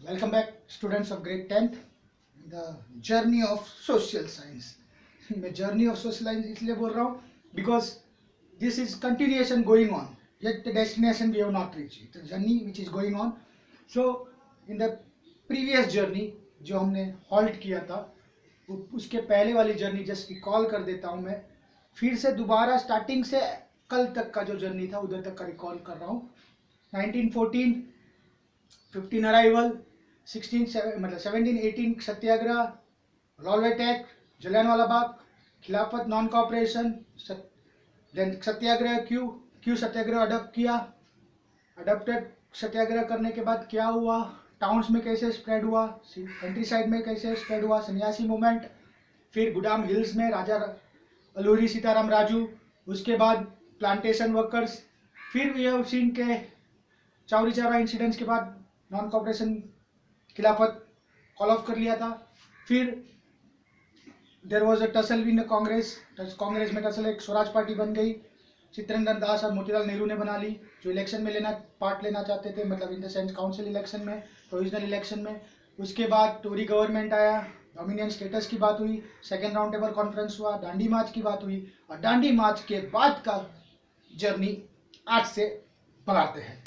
Welcome back, students of grade 10th. The journey of social science. मैं journey of social science इसलिए बोल रहा हूँ because this is continuation going on. Yet the destination we have not reached. The journey which is going on. So in the previous journey जो हमने halt किया था, उसके पहले वाली जर्नी जस्ट रिकॉल कर देता हूँ मैं. फिर से दोबारा स्टार्टिंग से कल तक का जो जर्नी था उधर तक का रिकॉल कर रहा हूँ. 1914 15 अराइवल, 1718 सत्याग्रह, रॉलवेट एक्ट, जलियांवाला बाग, खिलाफत, नॉन कॉपरेशन, देन सत्याग्रह क्यों सत्याग्रह अडॉप्ट किया, अडॉप्टेड सत्याग्रह करने के बाद क्या हुआ, टाउन्स में कैसे स्प्रेड हुआ, कंट्री साइड में कैसे स्प्रेड हुआ, सन्यासी मूवमेंट, फिर गुदाम हिल्स में राजा अलूरी सीताराम राजू, उसके बाद प्लांटेशन वर्कर्स, फिर वी हैव सीन के चौरी चौरा इंसिडेंट्स के बाद नॉन कॉपरेशन खिलाफत कॉल ऑफ कर लिया था. फिर देर वॉज अ टसल इन कांग्रेस में टसल एक स्वराज पार्टी बन गई. चित्तरंजन दास और मोतीलाल नेहरू ने बना ली जो इलेक्शन में पार्ट लेना चाहते थे, मतलब in the sense council election में, प्रोविजनल इलेक्शन में. उसके बाद टोरी गवर्नमेंट आया, डोमिनियन स्टेटस की बात हुई, सेकेंड राउंड टेबल कॉन्फ्रेंस हुआ, दांडी मार्च की बात हुई, और दांडी मार्च के बाद का जर्नी आज से बढ़ाते हैं.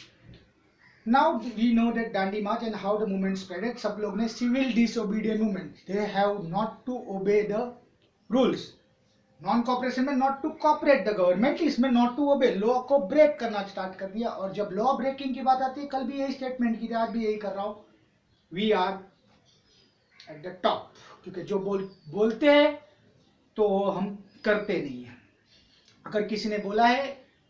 Now we know that Dandi March and how the movement spreaded. सब लोग ने civil disobedient movement. They have not to obey the rules. Non cooperation में not to cooperate the government, इसमें not to obey, लॉ को break करना start कर दिया. और जब लॉ ब्रेकिंग की बात आती है, कल भी यही स्टेटमेंट की थी, आज भी यही कर रहा हूँ, we are at the top. क्योंकि जो बोलते हैं तो हम करते नहीं है. अगर किसी ने बोला है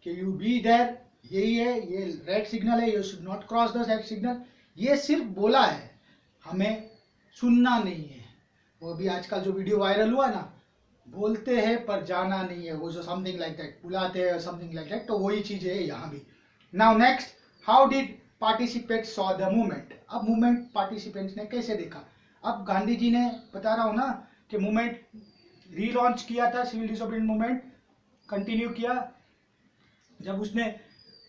कि यू बी देयर, यही है, ये रेड सिग्नल है, you should not cross the red signal, ये सिर्फ बोला है, हमें सुनना नहीं है. वो भी आजकल जो वीडियो वायरल हुआ ना, बोलते हैं पर जाना नहीं है, वो जो समथिंग लाइक दैट बुलाते हैं, समथिंग लाइक दैट, तो वही चीज है यहाँ भी. Now next, how did participate saw the movement. अब मूवमेंट पार्टिसिपेंट्स ने कैसे देखा. अब गांधी जी ने, बता रहा हूँ ना, कि मूवमेंट रीलॉन्च किया था, सिविल डिसोबीडिएंट मूवमेंट कंटिन्यू किया. जब उसने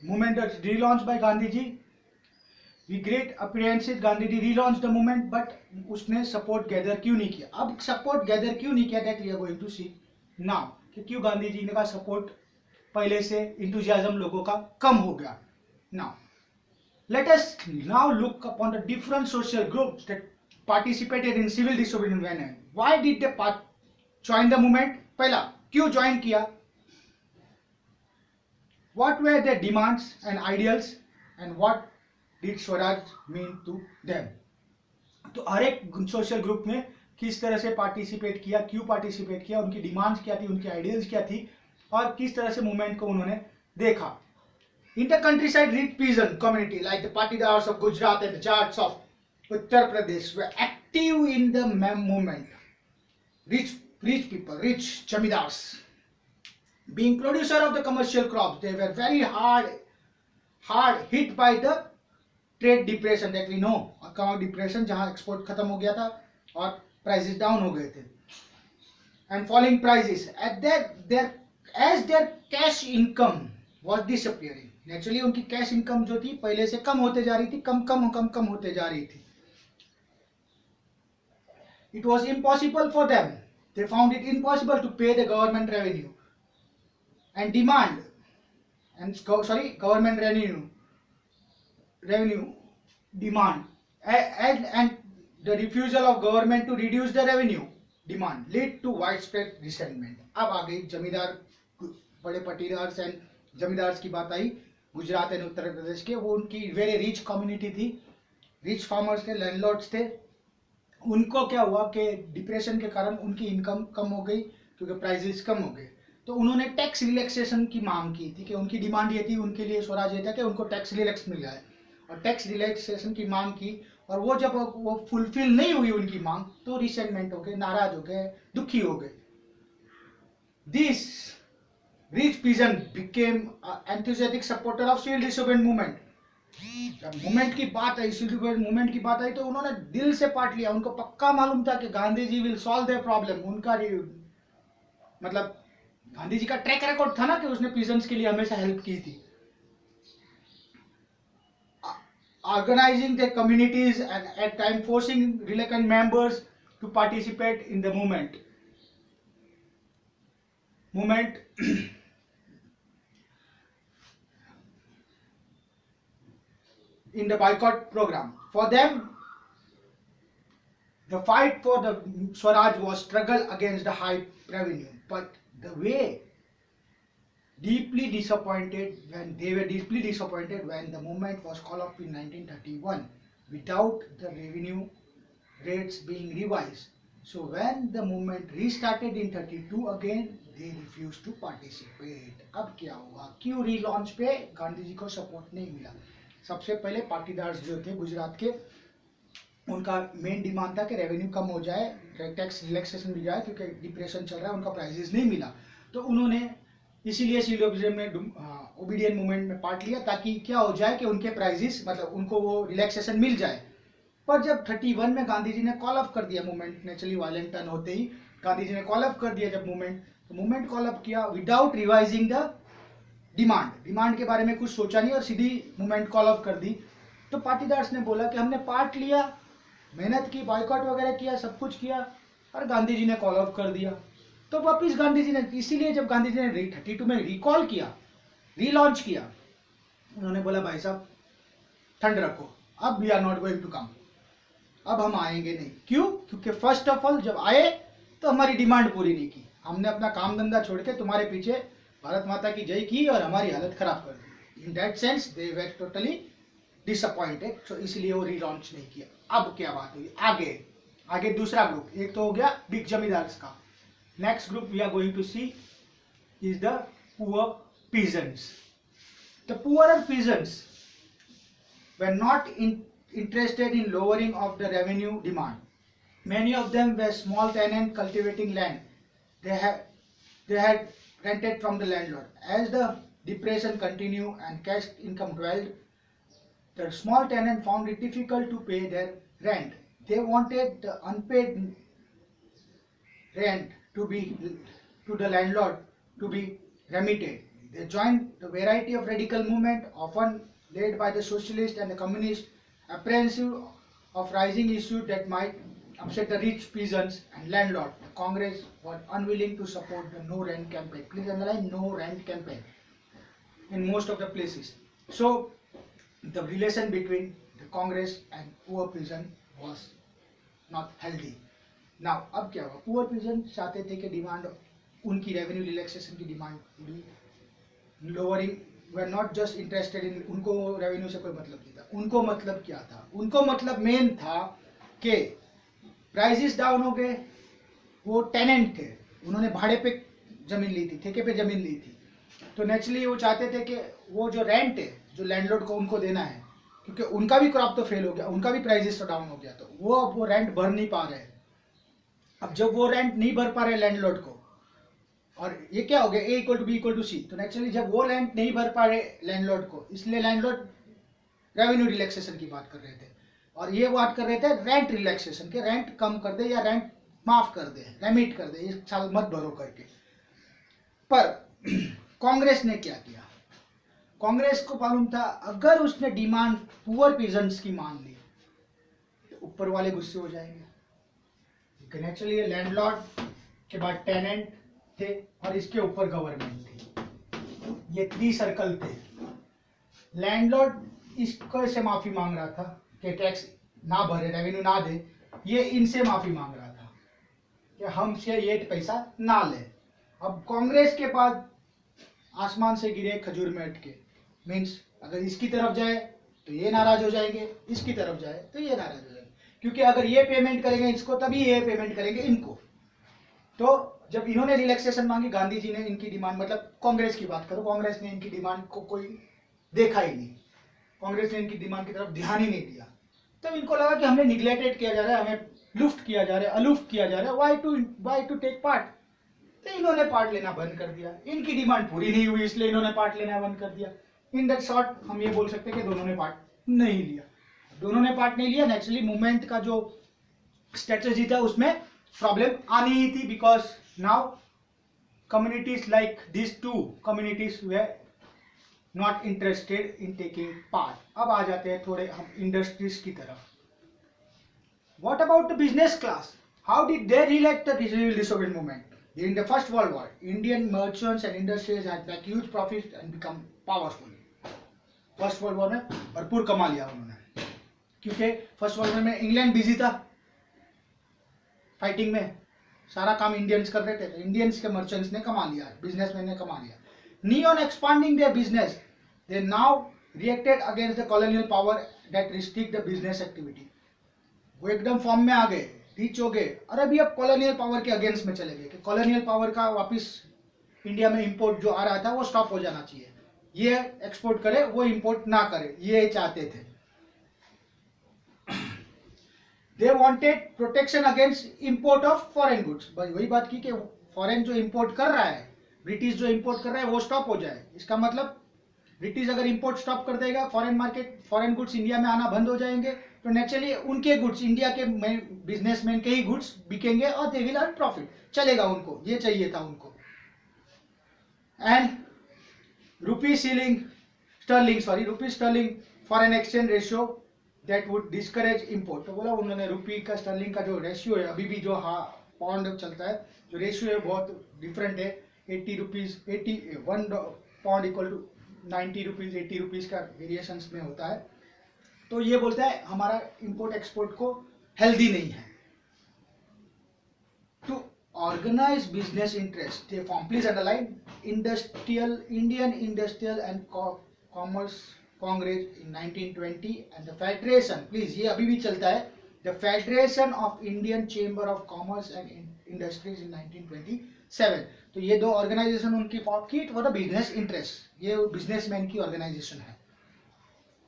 movement relaunched by Gandhi ji, with great apprehensions Gandhi ji relaunched the movement, but उसने सपोर्ट गैदर क्यों नहीं किया. अब सपोर्ट गैदर क्यों नहीं किया, that we are going to see now, कि क्यों गांधी जी ने का सपोर्ट पहले से इंथुजियाज्म लोगों का कम हो गया. Now let us now look upon the different social groups that participated in civil disobedience movement. Why did they join the movement. पहला, क्यों ज्वाइन किया, what were their demands and ideals, and what did Swaraj mean to them. तो हर एक social group में किस तरह से participate किया, क्यों पार्टिसिपेट किया, उनकी डिमांड्स क्या थी, उनकी आइडियल्स क्या थी, और किस तरह से मूवमेंट को उन्होंने देखा. In the countryside rich peasant community like the Patidars of Gujarat and the Jats of Uttar Pradesh were active in the movement. rich people, rich jamidars, being producer of the commercial crops, they were very hard hit by the trade depression that we know, economic depression, जहां export खत्म हो गया था और prices down हो गए थे, and falling prices at their cash income was disappearing. Naturally उनकी कैश इनकम जो थी पहले से कम होते जा रही थी, कम होते जा रही थी. It was impossible for them, they found it impossible to pay the government revenue and government revenue demand, and the refusal of government to reduce the revenue demand led to widespread resentment. अब आ गई जमींदार, बड़े पटीदार्स and zamindars की बात आई. Gujarat and Uttar Pradesh के, वो उनकी very rich community थी, रिच फार्मर्स थे, लैंडलॉर्ड्स थे. उनको क्या हुआ कि डिप्रेशन के कारण उनकी इनकम कम हो गई क्योंकि प्राइसेस कम हो गए. तो उन्होंने टैक्स रिलैक्सेशन की मांग की थी, कि उनकी डिमांड ये थी, उनके लिए स्वराज ये था कि उनको टैक्स रिलैक्स मिल जाए, और टैक्स रिलैक्सेशन की मांग की. और वो जब वो फुलफिल नहीं हुई उनकी मांग, तो रिसेंटमेंट हो गए, नाराज हो गए, दुखी हो गए. This rich peasant became enthusiastic supporter of civil disobedient movement. जब मूवमेंट की बात आई, सिविल डिसोबीडिएंट मूवमेंट की बात आई, तो उन्होंने दिल से पार्ट लिया. उनको पक्का मालूम था कि Gandhi ji will solve their problem. उनका मतलब गांधी जी का ट्रैक रिकॉर्ड था ना कि उसने पीजेंट्स के लिए हमेशा हेल्प की थी. organizing their communities and at time forcing reluctant members to participate in the movement in the boycott program. For them, the fight for the Swaraj was struggle against the high revenue, but they were deeply disappointed when the movement was called off in 1931 without the revenue rates being revised. So when the movement restarted in 32 again, they refused to participate. अब क्या हुआ, क्यों relaunch पे गांधी जी को support नहीं मिला? सबसे पहले पाटीदार्स जो थे गुजरात के, उनका मेन डिमांड था कि रेवेन्यू कम हो जाए, टैक्स रिलैक्सेशन मिल जाए, क्योंकि डिप्रेशन चल रहा है, उनका प्राइजेस नहीं मिला। तो उन्होंने इसीलिए सिलोबिज्म में ओबीडियन मूवमेंट में पार्ट लिया, ताकि क्या हो जाए कि उनके प्राइजेस मतलब उनको वो रिलैक्सेशन मिल जाए। पर जब 31 में गांधी जी ने कॉल ऑफ कर दिया, मूवमेंट नेचुरली वायलेंट टर्न होते ही गांधी जी ने कॉल ऑफ कर दिया जब मूवमेंट कॉल ऑफ किया विदाउट रिवाइजिंग द डिमांड के बारे में कुछ सोचा नहीं और सीधी मूवमेंट कॉल ऑफ कर दी। तो पाटीदार्स ने बोला कि हमने पार्ट लिया, मेहनत की, बॉयकॉट वगैरह किया, सब कुछ किया, और गांधी जी ने कॉल ऑफ कर दिया। तो वापिस गांधी जी ने, इसीलिए जब गांधी जी ने 32 में रिकॉल किया, रीलॉन्च किया, उन्होंने बोला भाई साहब ठंड रखो, अब we are not going to come, अब हम आएंगे नहीं। क्यों? क्योंकि फर्स्ट ऑफ ऑल जब आए तो हमारी डिमांड पूरी नहीं की, हमने अपना काम धंधा छोड़ के तुम्हारे पीछे भारत माता की जय की और हमारी हालत खराब कर दी। In that sense they were totally disappointed, तो इसलिए वो रीलॉन्च नहीं किया। अब क्या बात हुई आगे दूसरा ग्रुप, एक तो हो गया बिग जमींदार्स का, next group we are going to see is the poor peasants. The poor peasants were not interested in lowering of the revenue demand. Many of them were small tenant cultivating land. They had rented from the landlord. As the depression continued and cash income dwindled, the small tenant found it difficult to pay their rent. They wanted the unpaid rent to the landlord to be remitted. They joined the variety of radical movement, often led by the socialist and the communist, apprehensive of rising issues that might upset the rich peasants and landlord. The Congress was unwilling to support the no rent campaign. Please underline no rent campaign in most of the places. So the relation between the Congress and poor peasant was not healthy. Now अब क्या हुआ, poor peasant चाहते थे कि demand उनकी revenue relaxation की demand पूरी, lowering way not just interested in, उनको रेवेन्यू से कोई मतलब नहीं था। उनको मतलब क्या था, उनको मतलब मेन था कि प्राइसेस डाउन हो गए, वो टेनेंट थे, उन्होंने भाड़े पे जमीन ली थी, ठेके पे जमीन ली थी, तो नेचुरली वो चाहते थे कि वो जो रेंट है जो लैंडलॉर्ड को उनको देना है, क्योंकि उनका भी क्रॉप तो फेल हो गया, उनका भी प्राइसेस तो डाउन हो गया, तो वो अब वो रेंट भर नहीं पा रहे। अब जब वो रेंट नहीं भर पा रहे लैंडलॉर्ड को, और ये क्या हो गया A equal to B equal to C, तो नेचुरली जब वो रेंट नहीं भर पा रहे लैंडलॉर्ड को, इसलिए लैंडलॉर्ड रेवेन्यू रिलैक्सेशन की बात कर रहे थे, और ये बात कर रहे थे रेंट रिलैक्सेशन के, रेंट कम कर दे या रेंट माफ कर दे, रेमिट कर दे, इस साल मत भरो करके। पर कांग्रेस ने क्या किया, कांग्रेस को मालूम था अगर उसने डिमांड पुअर पीजेंट्स की मान ली तो ऊपर वाले गुस्से हो जाएंगे। नेचुरली लैंडलॉर्ड के बाद टेनेंट थे और इसके ऊपर गवर्नमेंट थी, ये 3 सर्कल थे। लैंडलॉर्ड इसको से माफी मांग रहा था कि टैक्स ना भरे, रेवेन्यू ना दे, ये इनसे माफी मांग रहा था कि हमसे ये पैसा ना ले। अब कांग्रेस के बाद आसमान से गिरे खजूर में अटके, मीन्स अगर इसकी तरफ जाए तो ये नाराज हो जाएंगे, इसकी तरफ जाए तो ये नाराज हो जाएंगे, क्योंकि अगर ये पेमेंट करेंगे इसको तभी ये पेमेंट करेंगे इनको। तो जब इन्होंने रिलैक्सेशन मांगी, गांधी जी ने इनकी डिमांड, मतलब कांग्रेस की बात करो, कांग्रेस ने इनकी डिमांड को कोई देखा ही नहीं, कांग्रेस ने इनकी डिमांड की तरफ ध्यान ही नहीं दिया। तब इनको लगा कि हमें निग्लेक्टेड किया जा रहा है, हमें लुफ्ट किया जा रहा है, अलूफ किया जा रहा है, व्हाई टू टेक पार्ट। तो इन्होंने पार्ट लेना बंद कर दिया, इनकी डिमांड पूरी नहीं हुई इसलिए इन्होंने पार्ट लेना बंद कर दिया। इन दैट शॉर्ट हम ये बोल सकते हैं कि दोनों ने पार्ट नहीं लिया, दोनों ने पार्ट नहीं लिया। नेचुरली मूवमेंट का जो स्ट्रेटेजी था उसमें प्रॉब्लम आनी ही थी, because now communities like these two communities were not interested in taking part. अब आ जाते हैं थोड़े हम इंडस्ट्रीज की तरफ. What about the business class? How did they relate the civil disobedience movement? During the First World War, Indian merchants and industries had made huge profits and become powerful. First world war में भरपूर कमा लिया उन्होंने, क्योंकि first world war में England busy था fighting में, सारा काम इंडियंस कर रहे थे, तो इंडियंस के मर्चेंट्स ने कमा लिया, बिजनेसमैन ने कमा लिया. Keen on expanding their business they now reacted against the colonial power that restrict the business activity. वो एकदम फॉर्म में आ गए, रीच हो गए, और अभी अब कॉलोनियल पावर के अगेंस्ट में चले गए कि कॉलोनियल पावर का वापस इंडिया में इंपोर्ट जो आ रहा था वो स्टॉप हो जाना चाहिए, ये एक्सपोर्ट करे वो इंपोर्ट ना करे, ये चाहते थे. They wanted protection against import of foreign goods. वही बात की कि फॉरेन जो इंपोर्ट कर रहा है, ब्रिटिश जो इंपोर्ट कर रहा है वो स्टॉप हो जाए. इसका मतलब ब्रिटिश अगर इंपोर्ट स्टॉप कर देगा, foreign market, foreign goods India में आना बंद हो जाएंगे, तो नेचुरली उनके गुड्स, इंडिया के बिजनेसमैन के ही गुड्स बिकेंगे और दे विल अर्न प्रॉफिट, चलेगा उनको, ये चाहिए था उनको. And rupee sterling foreign exchange ratio that would discourage import. तो बोला उन्होंने रुपी का स्टर्लिंग का जो रेशियो है, अभी भी जो पॉन्ड चलता है, जो रेशियो है बहुत डिफरेंट है. 80 rupees, 1 pound equal to 90 rupees, 80 rupees का वेरिएशंस में होता है. तो ये बोलता है हमारा इंपोर्ट एक्सपोर्ट को हेल्दी नहीं है. To organise business interest they form, please underline, Indian industrial and commerce congress in 1920 and the federation, please ये अभी भी चलता है, the federation of Indian chamber of commerce and industries in 1927. तो ये दो ऑर्गेनाइजेशन उनकी फॉर्म की फॉर द बिजनेस इंटरेस्ट, ये बिजनेसमैन की ऑर्गेनाइजेशन है.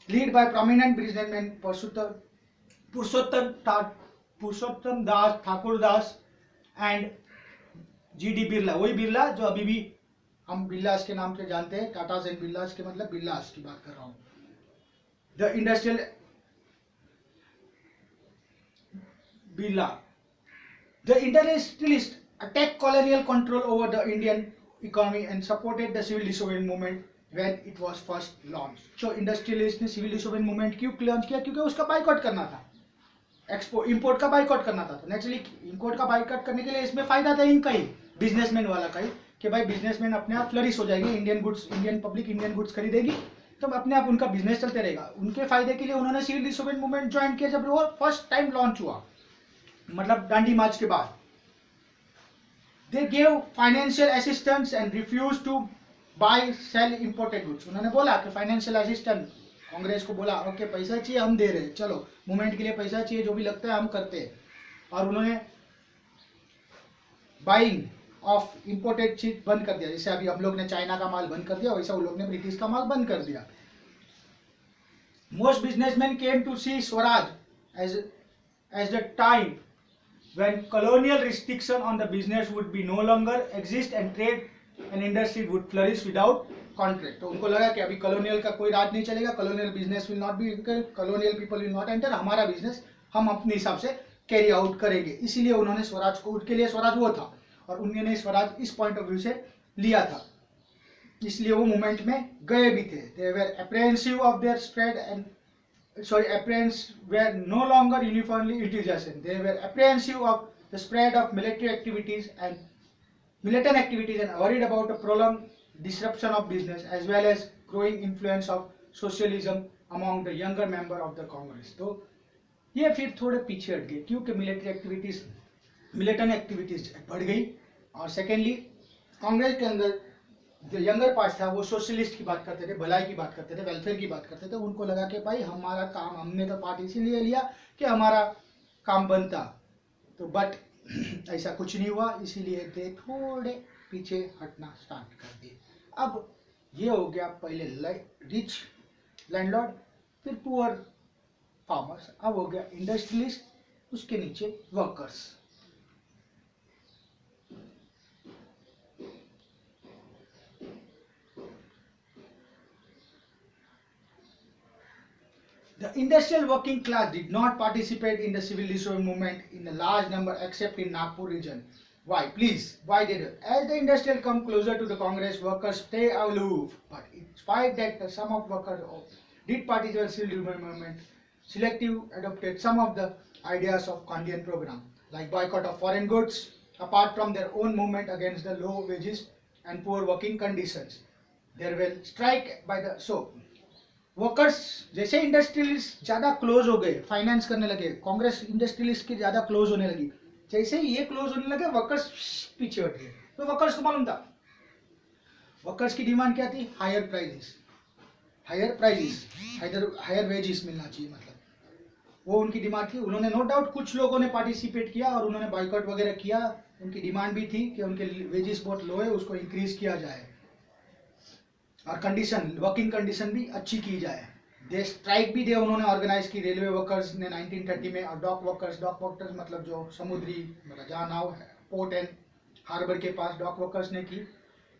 Lead by prominent businessman Purushottam Das, Thakur Das and G D. Birla. वही बिरला जो अभी भी हम बिरलास के नाम से जानते हैं, टाटास एंड बिरलास के मतलब बिरलास की बात कर रहा हूं. The industrial Birla, the industrialist attacked colonial control over the Indian economy and supported the civil disobedience movement when it was first launched. So industrialist ने सिविल डिसोबेडिएंस मूवमेंट क्यों लॉन्च किया? क्योंकि उसका बाइकआउट करना था, एक्सपोर्ट इंपोर्ट का बाइकआउट करना था. तो नेचुरली इंपोर्ट का बाइकआउट करने के लिए इसमें फायदा था इनका ही, बिजनेसमैन वाला का ही, कि भाई बिजनेसमैन अपने आप फ्लरिश हो जाएंगे, Indian goods, Indian public Indian goods खरीदेगी, तो अपने आप उनका बिजनेस चलते रहेगा. उनके फायदे के लिए उन्होंने सिविल डिसोबेडिएंस मूवमेंट ज्वाइन किया जब वो फर्स्ट टाइम लॉन्च हुआ, मतलब दांडी मार्च के बाद. They gave financial assistance and refused to buy sell imported goods. उन्होंने बोला कि फाइनेंशियल असिस्टेंट, कांग्रेस को बोला ओके पैसा चाहिए हम दे रहे हैं, चलो मूवमेंट के लिए पैसा चाहिए, जो भी लगता है हम करते हैं. और उन्होंने बाइंग ऑफ इंपोर्टेड चीज बंद कर दिया. जैसे अभी हम लोग ने चाइना का माल बंद कर दिया, वैसा उन लोग ने ब्रिटिश का माल बंद कर दिया. Most businessman came to see Swaraj as the time when colonial restriction on the business would be no longer exist and trade and industry would flourish without contract. तो उनको लगा कि अभी कॉलोनियल का कोई राज नहीं चलेगा, colonial business will not be, colonial people will not enter, हमारा बिजनेस हम अपने हिसाब से कैरी आउट करेंगे. इसीलिए उन्होंने स्वराज को, उनके लिए स्वराज वो था, और उन्होंने स्वराज इस पॉइंट ऑफ व्यू से लिया था, इसलिए वो मूवमेंट में गए भी थे. They were apprehensive of their spread and apprehensions were no longer uniformly enthusiastic. They were apprehensive of the spread of military activities and militant activities and worried about a prolonged disruption of business as well as growing influence of socialism among the younger member of the Congress. तो ये फिर थोड़े पीछे हट गए क्योंकि military activities, militant activities बढ़ गई, और सेकेंडली कांग्रेस के अंदर जो यंगर पार्ट था वो सोशलिस्ट की बात करते थे, भलाई की बात करते थे, वेलफेयर की बात करते थे. उनको लगा कि भाई हमारा काम, हमने तो पार्ट इसीलिए लिया कि हमारा काम बनता, तो बट ऐसा कुछ नहीं हुआ, इसीलिए थे थोड़े पीछे हटना स्टार्ट कर दिए. अब ये हो गया पहले रिच लैंडलॉर्ड, फिर पुअर फार्मर्स, अब हो गया इंडस्ट्रियलिस्ट, उसके नीचे workers. The industrial working class did not participate in the civil disobedience movement in a large number except in Nagpur region. Why? Please, why did it? As the industrial come closer to the Congress, workers stay aloof. But in spite that some of workers did participate still during movement, selective adopted some of the ideas of Gandhian program, like boycott of foreign goods, apart from their own movement against the low wages and poor working conditions. There will strike by the workers जैसे industrialist ज्यादा close हो गए, finance करने लगे, Congress industrialist के ज्यादा close होने लगी, जैसे ये क्लोज होने लगे वर्कर्स पीछे हट गए। तो वर्कर्स को मालूम था, वर्कर्स की डिमांड क्या थी? हायर प्राइजेस, हायर वेजेस मिलना चाहिए, मतलब वो उनकी डिमांड थी। उन्होंने नो डाउट कुछ लोगों ने पार्टिसिपेट किया और उन्होंने बॉयकॉट वगैरह किया। उनकी डिमांड भी थी कि उनके वेजेस बहुत लो है, उसको इंक्रीज किया जाए और कंडीशन, वर्किंग कंडीशन भी अच्छी की जाए। दे स्ट्राइक भी दे उन्होंने ऑर्गेनाइज की, रेलवे वर्कर्स ने 1930 में, और डॉक वर्कर्स मतलब जो समुद्री, मतलब जहाँ नाव है, पोर्ट एंड हार्बर के पास, डॉक वर्कर्स ने की।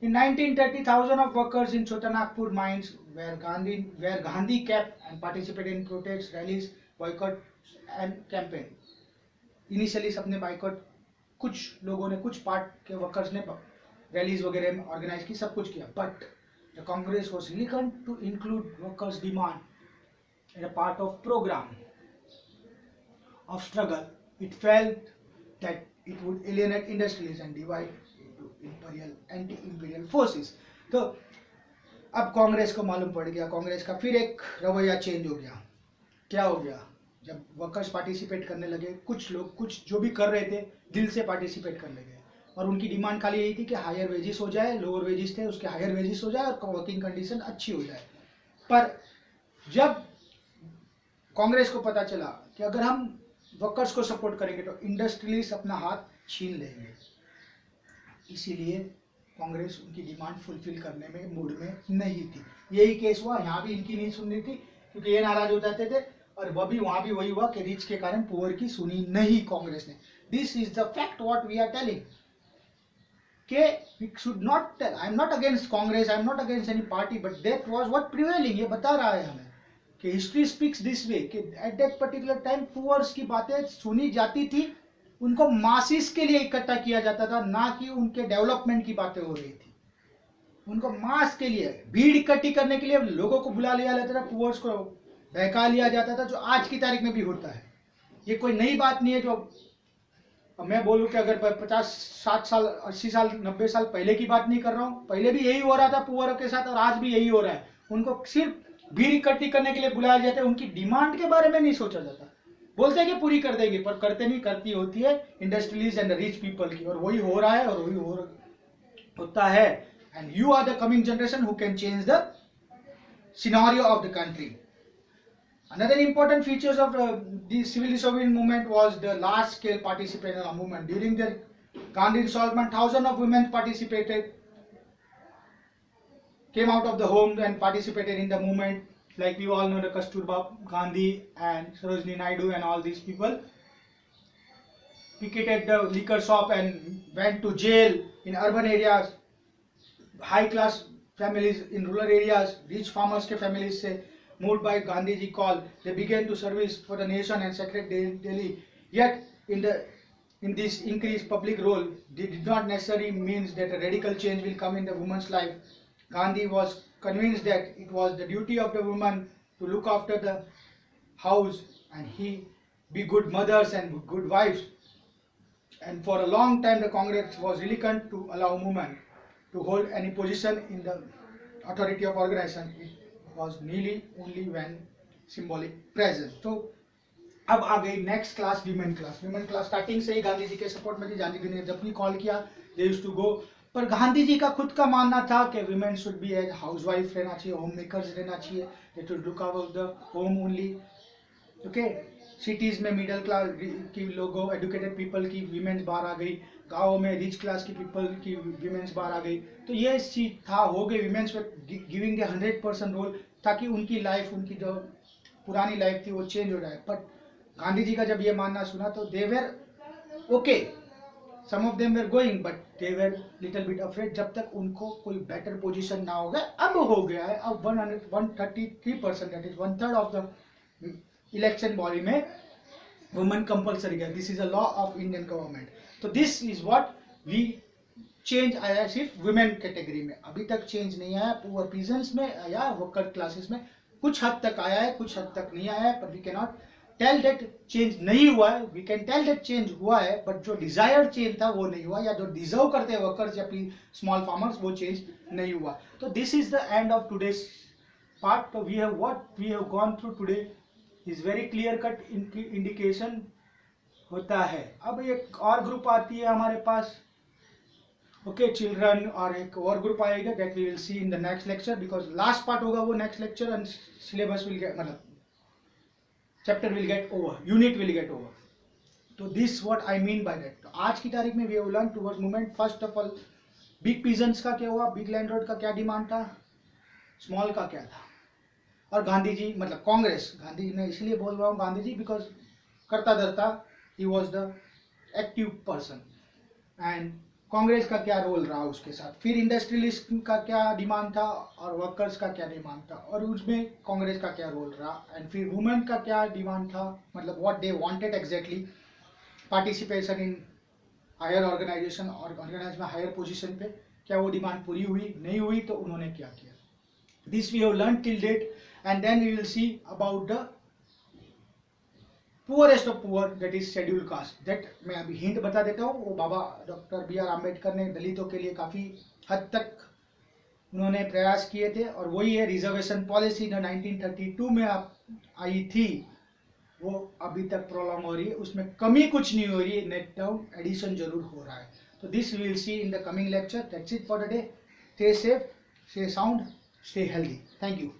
In 1930, thousands of workers in Chotanagpur mines where Gandhi kept and participated in protests, rallies, boycott and campaign. Initially सबने boycott, कुछ लोगों ने, कुछ पार्ट के वर्कर्स ने रैलीज वगैरह ऑर्गेनाइज की, सब कुछ किया। But the Congress was reluctant to include workers' demand in a part of program of struggle. It felt that it would alienate industrialists and divide into imperial anti-imperial forces. तो अब कांग्रेस को मालूम पड़ गया, कांग्रेस का फिर एक रवैया चेंज हो गया। क्या हो गया? जब वर्कर्स पार्टिसिपेट करने लगे, कुछ लोग, कुछ जो भी कर रहे थे दिल से पार्टिसिपेट करने लगे, और उनकी डिमांड खाली यही थी कि हायर वेजेस हो जाए, लोअर वेजेस थे उसके हायर वेजेस हो जाए और वर्किंग कंडीशन अच्छी हो जाए। पर जब कांग्रेस को पता चला कि अगर हम वर्कर्स को सपोर्ट करेंगे तो इंडस्ट्रियलिस्ट अपना हाथ छीन लेंगे, इसीलिए कांग्रेस उनकी डिमांड फुलफिल करने में मूड में नहीं थी। यही केस हुआ, यहाँ भी इनकी नहीं सुननी थी क्योंकि ये नाराज हो जाते थे, और वह भी वहां भी वही हुआ कि रिच के कारण पुअर की सुनी नहीं कांग्रेस ने। This is the fact what we are telling, कि we should not tell, I am not against Congress, I am not against any party, but that was what prevailing। ये बता रहा है हमें कि history speaks this way, कि at that particular time poors की बातें सुनी जाती थी, उनको मासिस के लिए इकट्ठा किया जाता था, ना कि उनके डेवलपमेंट की बातें हो रही थी। उनको मास के लिए, भीड़ इकट्ठी करने के लिए लोगों को बुला लिया जाता था, पुअर्स को बहका लिया जाता था, जो आज की तारीख में भी होता है। ये कोई नई बात नहीं है। जो मैं बोलूं कि अगर 50, 60 साल, 80 साल, 90 साल पहले की बात नहीं कर रहा हूं, पहले भी यही हो रहा था पुअर के साथ और आज भी यही हो रहा है। उनको सिर्फ भीड़ इकट्ठी करने के लिए बुलाया जाता है, उनकी डिमांड के बारे में नहीं सोचा जाता। बोलते हैं कि पूरी कर देंगे, पर करते नहीं, करती होती है इंडस्ट्रियलिस्ट एंड रिच पीपल की, और वही हो रहा है और वही होता है। And you are the coming generation who can change the scenario of the country. Another important features of the civil disobedience movement was the large-scale participation in the movement. During the Gandhi involvement, thousands of women participated, came out of the home and participated in the movement. Like we all know, the Kasturba Gandhi and Sarojini Naidu and all these people picketed the liquor shop and went to jail in urban areas. High-class families in rural areas, rich farmers के families से moved by Gandhi ji call, they began to service for the nation and sacred Delhi. Yet in this increased public role, it did not necessarily means that a radical change will come in the woman's life. Gandhi was convinced that it was the duty of the woman to look after the house and he be good mothers and good wives. And for a long time, the Congress was reluctant to allow women to hold any position in the authority of organization. It was nearly only when symbolic presence. तो अब आ गई next class, women class. Women class starting से ही गांधी जी के support में थी। गांधी जी ने जब भी कॉल किया दे यूज्ड टू गो, पर गांधी जी का खुद का मानना था कि women should be as housewife रहना चाहिए, होम मेकर्स रहना चाहिए, they should look out the home only. Okay, cities में मिडिल क्लास की लोगों, एजुकेटेड पीपल की वीमेन्स बाहर आ गई, गाँव में रिच क्लास की पीपल की वीमेन्स बाहर आ गई। तो ये चीज था, हो गई वीमेन्स पे गिविंग द 100% रोल, ताकि उनकी लाइफ, उनकी जो पुरानी लाइफ थी वो चेंज हो जाए। बट गांधी जी का जब ये मानना सुना तो they were okay, some of them were going, but they were little bit afraid, जब तक उनको कोई बेटर पोजीशन ना हो गया। अब हो गया है, अब 133%, that is 1/3 of the election body में वुमेन कंपल्सरी गया। This is a law of Indian government. तो this is what we change आया है सिर्फ वुमेन कैटेगरी में, अभी तक चेंज नहीं आया पुअर पीजेंट्स में या वर्कर क्लासेस में। कुछ हद तक आया है, कुछ हद तक नहीं आया है, पर we can not tell that change नहीं हुआ है। We can tell that change हुआ है, बट जो डिजायर्ड चेंज था वो नहीं हुआ, या जो डिजर्व करते हैं वर्कर्स या स्मॉल फार्मर्स वो चेंज नहीं हुआ। तो this is the end of today's part. तो we have what we have gone through today is very clear cut indication होता है। अब एक और ग्रुप आती है हमारे पास, ओके चिल्ड्रन, और एक और ग्रुप आएगा that we will see in the next lecture, because last part होगा वो next lecture, and syllabus will get, मतलब chapter will get over, unit will get over. तो this what I mean by that. तो आज की तारीख में we have learn towards movement. First of all big peasants का क्या हुआ, बिग लैंडलॉर्ड का क्या डिमांड था, स्मॉल का क्या था, और गांधी जी मतलब कांग्रेस, गांधी मैं इसलिए बोल रहा हूँ गांधी जी बिकॉज करता धरता he was the active person, and Congress का क्या रोल रहा उसके साथ। फिर इंडस्ट्रियलिस्ट का क्या डिमांड था और वर्कर्स का क्या डिमांड था, और उसमें कांग्रेस का क्या रोल रहा, एंड फिर वुमेन का क्या डिमांड था, मतलब what they wanted exactly, participation in higher organisation और ऑर्गेनाइज में हायर पोजीशन पे, क्या वो डिमांड पूरी हुई, नहीं हुई, तो उन्होंने क्या किया। This we have learn till date, and then we will see about the poorest of poor, that is schedule caste. That मैं अभी हिंट बता देता हूँ, वो Baba doctor B R Ambedkar ने दलितों के लिए काफ़ी हद तक उन्होंने प्रयास किए थे, और वही है रिजर्वेशन पॉलिसी जो 1932 में आई थी, वो अभी तक प्रोलॉन्ग हो रही है, उसमें कमी कुछ नहीं हो रही है, नेट डाउन एडिशन जरूर हो रहा है। तो this we will see in the coming lecture. That's it for the day. Stay safe, stay sound, stay healthy. Thank you.